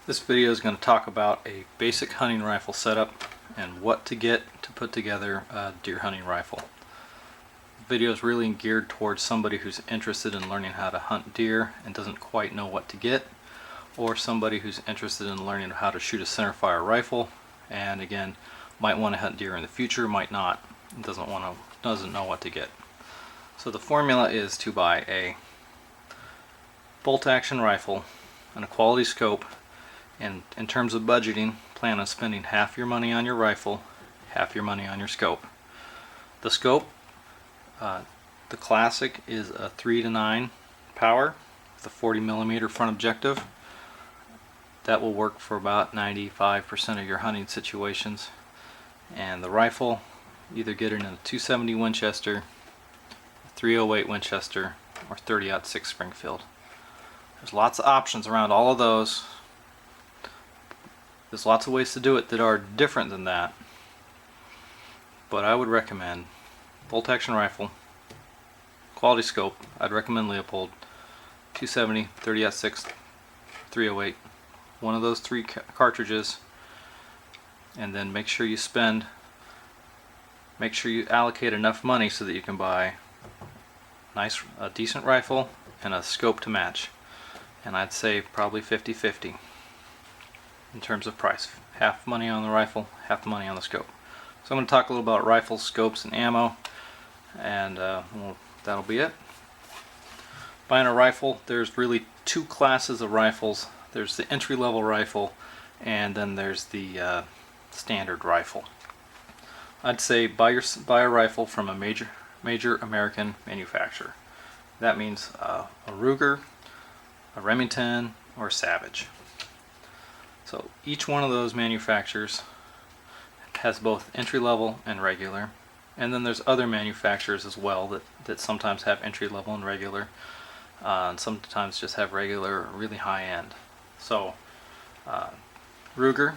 This video is going to talk about a basic hunting rifle setup and what to get to put together a deer hunting rifle. The video is really geared towards somebody who's interested in learning how to hunt deer and doesn't quite know what to get, or somebody who's interested in learning how to shoot a centerfire rifle and again might want to hunt deer in the future, might not, doesn't know what to get. So the formula is to buy a bolt action rifle and a quality scope. And in terms of budgeting, plan on spending half your money on your rifle, half your money on your scope. The scope, the classic, is a 3 to 9 power with a 40mm front objective. That will work for about 95% of your hunting situations. And the rifle, either get it in a 270 Winchester, 308 Winchester, or 30-06 Springfield. There's lots of options around all of those. There's lots of ways to do it that are different than that, but I would recommend bolt action rifle, quality scope. I'd recommend Leopold 270, 30-06, 308, one of those three cartridges, and then make sure you allocate enough money so that you can buy a decent rifle and a scope to match. And I'd say probably 50-50 in terms of price. Half money on the rifle, half the money on the scope. So I'm going to talk a little about rifles, scopes, and ammo, and that'll be it. Buying a rifle, there's really two classes of rifles. There's the entry-level rifle, and then there's the standard rifle. I'd say buy a rifle from a major American manufacturer. That means a Ruger, a Remington, or a Savage. So each one of those manufacturers has both entry-level and regular, and then there's other manufacturers as well that sometimes have entry-level and regular, and sometimes just have regular or really high-end. So Ruger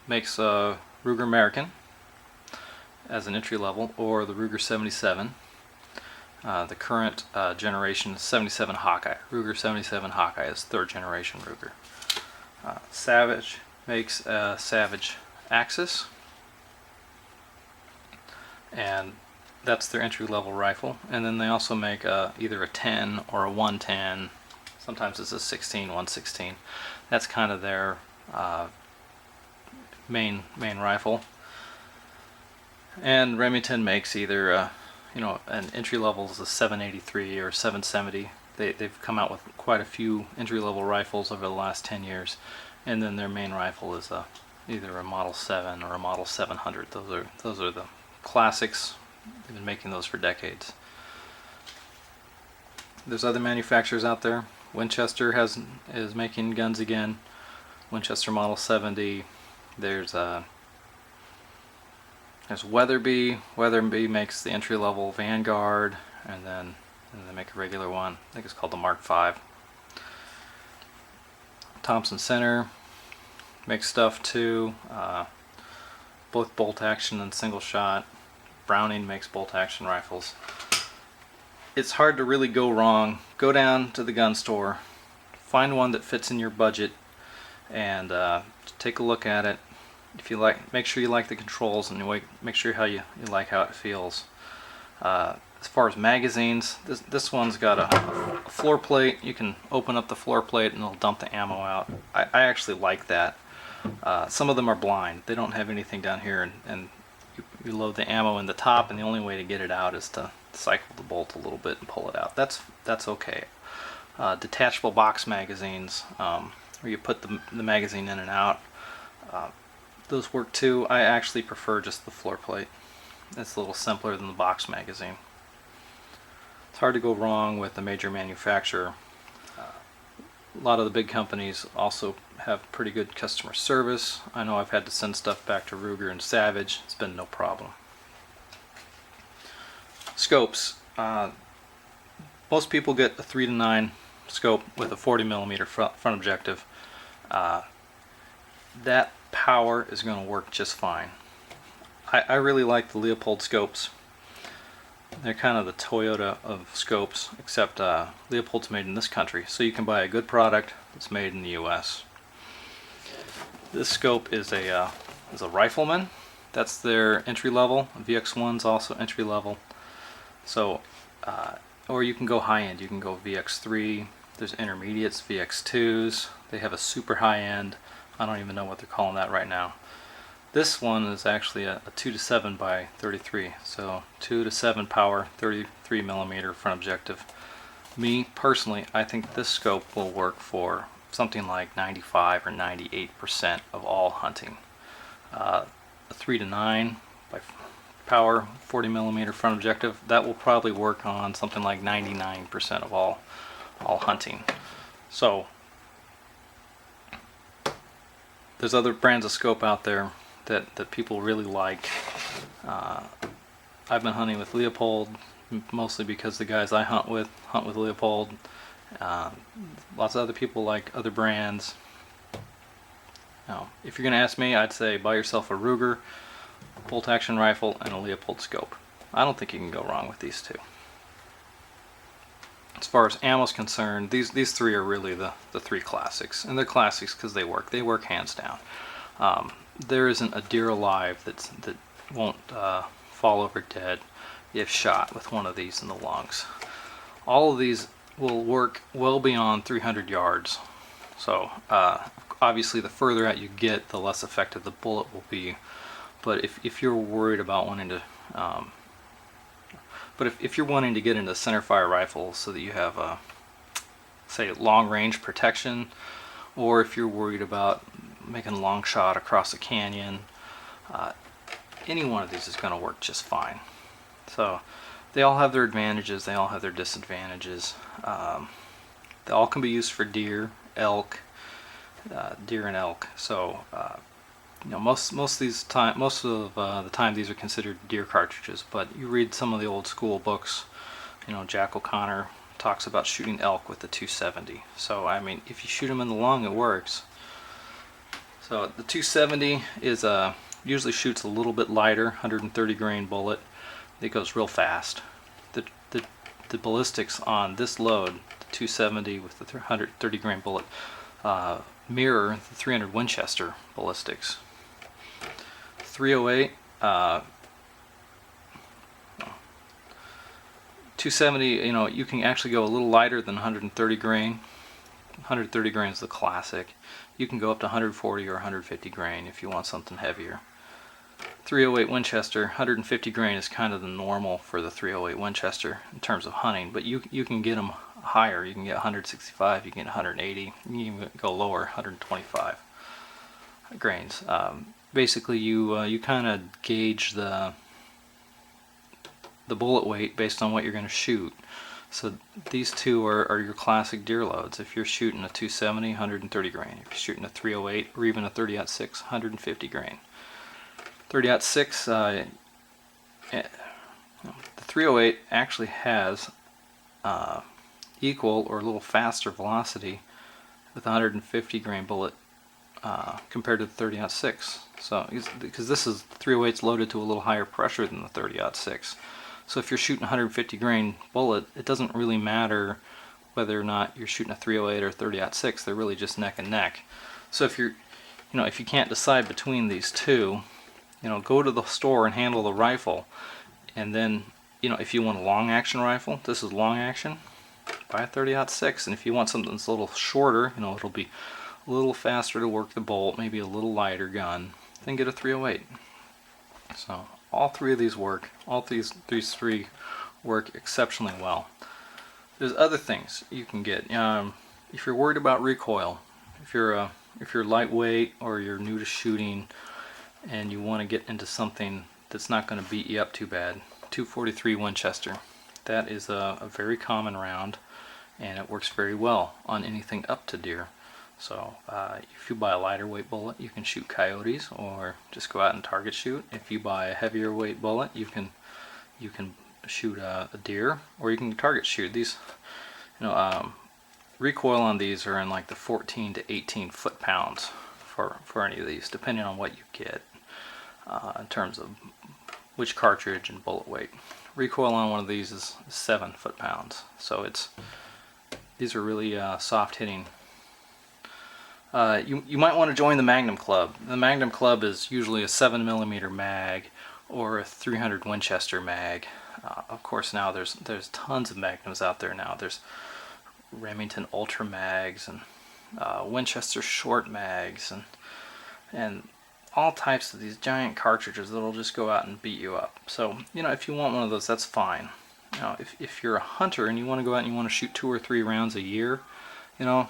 makes a Ruger American as an entry-level, or the Ruger 77. The current generation 77 Hawkeye. Ruger 77 Hawkeye is third generation Ruger. Savage makes a Savage Axis, and that's their entry-level rifle. And then they also make either a 10 or a 110. Sometimes it's a 16, 116. That's kind of their main rifle. And Remington makes either an entry-level is a 783 or 770. They've come out with quite a few entry-level rifles over the last 10 years, and then their main rifle is either a Model 7 or a Model 700. Those are the classics. They've been making those for decades. There's other manufacturers out there. Winchester is making guns again. Winchester Model 70. There's Weatherby. Weatherby makes the entry-level Vanguard, and then they make a regular one. I think it's called the Mark V. Thompson Center makes stuff too, both bolt action and single shot. Browning makes bolt action rifles. It's hard to really go wrong. Go down to the gun store, find one that fits in your budget, and take a look at it. If you like, make sure you like the controls, and make sure you like how it feels. As far as magazines, this one's got a floor plate. You can open up the floor plate and it'll dump the ammo out. I actually like that. Some of them are blind. They don't have anything down here, and you load the ammo in the top, and the only way to get it out is to cycle the bolt a little bit and pull it out. That's okay. Detachable box magazines, where you put the magazine in and out, those work too. I actually prefer just the floor plate. It's a little simpler than the box magazine. It's hard to go wrong with a major manufacturer. A lot of the big companies also have pretty good customer service. I know I've had to send stuff back to Ruger and Savage. It's been no problem. Scopes. Most people get a 3 to 9 scope with a 40mm front objective. That power is going to work just fine. I really like the Leopold Scopes. They're kind of the Toyota of scopes, except Leopold's made in this country, so you can buy a good product that's made in the US. This scope is a rifleman. That's their entry level. VX1's also entry level. So, or you can go high end. You can go VX3. There's intermediates, VX2s. They have a super high end. I don't even know what they're calling that right now. This one is actually a 2-7 by 33. So 2-7 power, 33 millimeter front objective. Me personally, I think this scope will work for something like 95 or 98% of all hunting. A 3-9 by power, 40 millimeter front objective, that will probably work on something like 99% of all hunting. So there's other brands of scope out there that people really like. I've been hunting with Leopold mostly because the guys I hunt with Leopold. Lots of other people like other brands. Now, if you're going to ask me, I'd say buy yourself a Ruger bolt action rifle and a Leopold scope. I don't think you can go wrong with these two. As far as ammo is concerned, these three are really the three classics, and they're classics because they work hands down. There isn't a deer alive that won't fall over dead if shot with one of these in the lungs. All of these will work well beyond 300 yards. So obviously the further out you get, the less effective the bullet will be. But if you're worried about wanting to, if you're wanting to get into centerfire rifles so that you have say long range protection, or if you're worried about making a long shot across a canyon, any one of these is going to work just fine. So they all have their advantages, they all have their disadvantages. They all can be used for deer, elk, deer and elk. So you know, most of the time these are considered deer cartridges. But you read some of the old school books, you know, Jack O'Connor talks about shooting elk with the 270. So I mean, if you shoot them in the lung, it works. So the 270 is usually shoots a little bit lighter, 130 grain bullet. It goes real fast. The ballistics on this load, the 270 with the 130 grain bullet, mirror the 300 Winchester ballistics. 308, 270, you know, you can actually go a little lighter than 130 grain. 130 grain is the classic. You can go up to 140 or 150 grain if you want something heavier. 308 Winchester, 150 grain is kind of the normal for the 308 Winchester in terms of hunting, but you can get them higher. You can get 165, you can get 180, you can even go lower, 125 grains. Basically, you kind of gauge the bullet weight based on what you're going to shoot. So these two are your classic deer loads. If you're shooting a 270, 130 grain. If you're shooting a 308 or even a 30-06, 150 grain. 30-06, the 308 actually has equal or a little faster velocity with a 150 grain bullet compared to the 30-06. So because this is 308's loaded to a little higher pressure than the 30-06. So if you're shooting a 150 grain bullet, it doesn't really matter whether or not you're shooting a 308 or 30-06. They're really just neck and neck. So if if you can't decide between these two, go to the store and handle the rifle. And then, if you want a long action rifle, this is long action, buy a 30-06. And if you want something that's a little shorter, it'll be a little faster to work the bolt, maybe a little lighter gun, then get a 308. So all three of these work. All these three work exceptionally well. There's other things you can get. If you're worried about recoil, if you're lightweight or you're new to shooting and you want to get into something that's not going to beat you up too bad, 243 Winchester. That is a very common round, and it works very well on anything up to deer. So if you buy a lighter weight bullet, you can shoot coyotes or just go out and target shoot. If you buy a heavier weight bullet, you can shoot a deer, or you can target shoot. These, recoil on these are in like the 14 to 18 foot-pounds for any of these, depending on what you get in terms of which cartridge and bullet weight. Recoil on one of these is 7 foot-pounds. So these are really soft hitting you might want to join the Magnum Club. The Magnum Club is usually a 7mm mag or a 300 Winchester mag. Of course, now there's tons of Magnums out there now. There's Remington Ultra mags and Winchester short mags and all types of these giant cartridges that'll just go out and beat you up. So, you know, if you want one of those, that's fine. Now, if you're a hunter and you want to go out and you want to shoot 2 or 3 rounds a year, you know,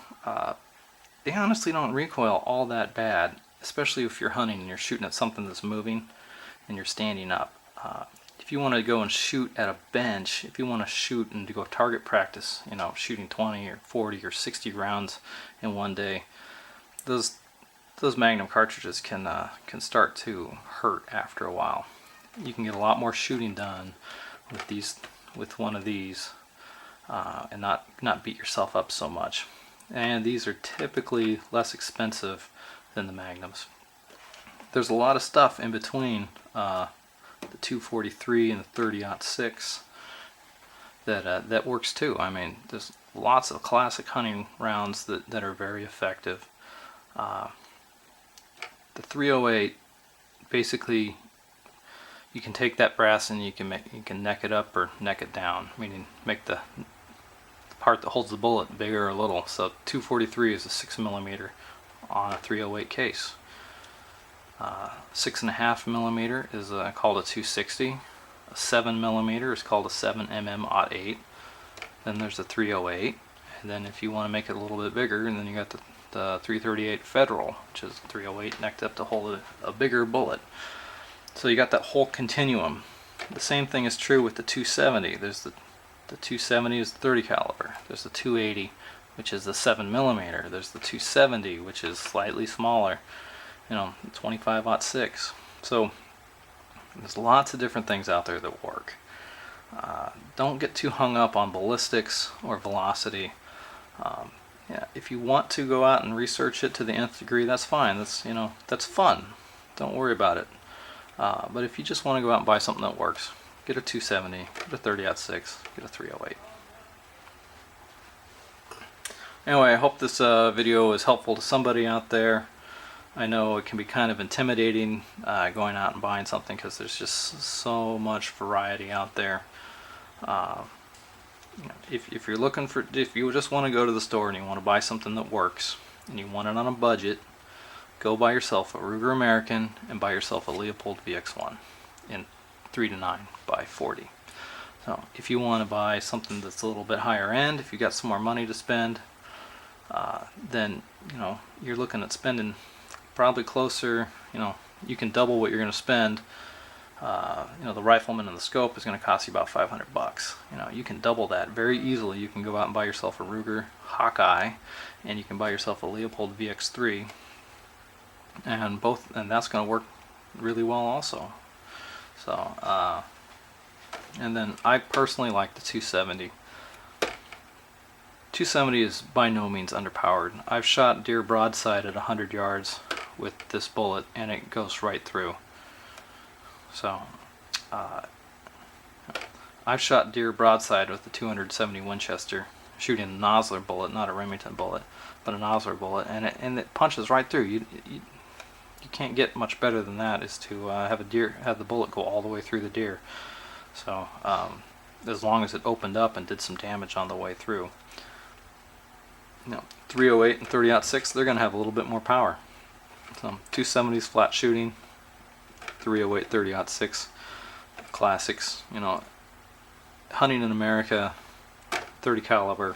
they honestly don't recoil all that bad, especially if you're hunting and you're shooting at something that's moving and you're standing up. If you want to go and shoot at a bench, if you want to shoot and to go target practice, you know, shooting 20 or 40 or 60 rounds in one day, those Magnum cartridges can start to hurt after a while. You can get a lot more shooting done with one of these and not beat yourself up so much. And these are typically less expensive than the Magnums. There's a lot of stuff in between the 243 and the 30-06 that works too. I mean, there's lots of classic hunting rounds that are very effective. The 308, basically, you can take that brass and you can neck it up or neck it down, meaning make the part that holds the bullet bigger or little. So 243 is a 6mm on a 308 case. 6.5mm is called a 260. A 7mm is called a 7mm/08. Then there's the 308, and then if you want to make it a little bit bigger, and then you got the 338 Federal, which is 308 necked up to hold a bigger bullet. So you got that whole continuum. The same thing is true with the 270. There's the 270 is the 30 caliber. There's the 280, which is the 7mm. There's the 270, which is slightly smaller, you know, 25-06. So there's lots of different things out there that work. Don't get too hung up on ballistics or velocity. Yeah, if you want to go out and research it to the nth degree, that's fine. That's fun. Don't worry about it. But if you just want to go out and buy something that works, get a 270, get a 30-06, get a 308. Anyway, I hope this video is helpful to somebody out there. I know it can be kind of intimidating going out and buying something because there's just so much variety out there. If you're looking for, if you just want to go to the store and you want to buy something that works and you want it on a budget, go buy yourself a Ruger American and buy yourself a Leupold VX-3 in 3-9x40. So if you want to buy something that's a little bit higher end, if you got some more money to spend, then you're looking at spending probably closer. You can double what you're going to spend. The rifleman and the scope is going to cost you about $500. You can double that very easily. You can go out and buy yourself a Ruger Hawkeye, and you can buy yourself a Leupold VX-3, and that's going to work really well also. So, and then I personally like the 270. 270 is by no means underpowered. I've shot deer broadside at 100 yards with this bullet, and it goes right through. So, I've shot deer broadside with the 270 Winchester, shooting a Nosler bullet, not a Remington bullet, but a Nosler bullet, and it punches right through. You can't get much better than that. Is to have the bullet go all the way through the deer. So, as long as it opened up and did some damage on the way through. 308 and 30-06, they're going to have a little bit more power. So 270's flat shooting, 308, 30-06 classics. Hunting in America, 30 caliber,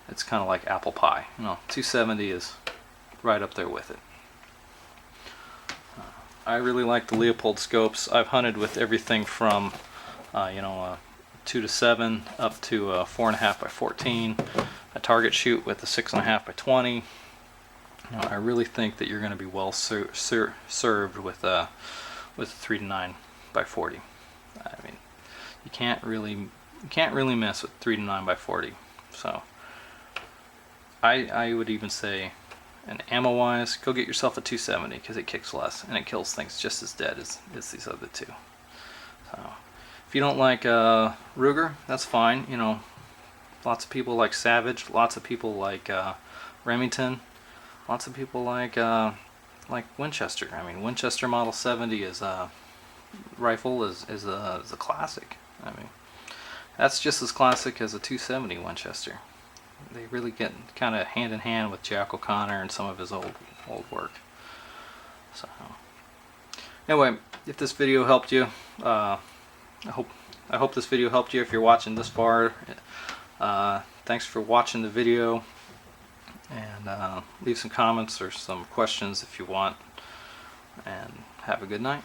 it's kind of like apple pie. 270 is right up there with it. I really like the Leopold Scopes. I've hunted with everything from 2-7 up to 4.5x14. A target shoot with a 6.5x20. I really think that you're going to be well served with a 3-9x40. I mean, you can't really mess with 3-9x40. So I would even say, and ammo wise, go get yourself a 270 because it kicks less and it kills things just as dead as these other two. So if you don't like Ruger, that's fine. Lots of people like Savage, lots of people like Remington. Lots of people like Winchester. I mean, Winchester Model 70 is rifle is a classic. I mean, that's just as classic as a 270 Winchester. They really get kind of hand in hand with Jack O'Connor and some of his old work. So anyway, if this video helped you, I hope this video helped you if you're watching this far. Thanks for watching the video, and leave some comments or some questions if you want, and have a good night.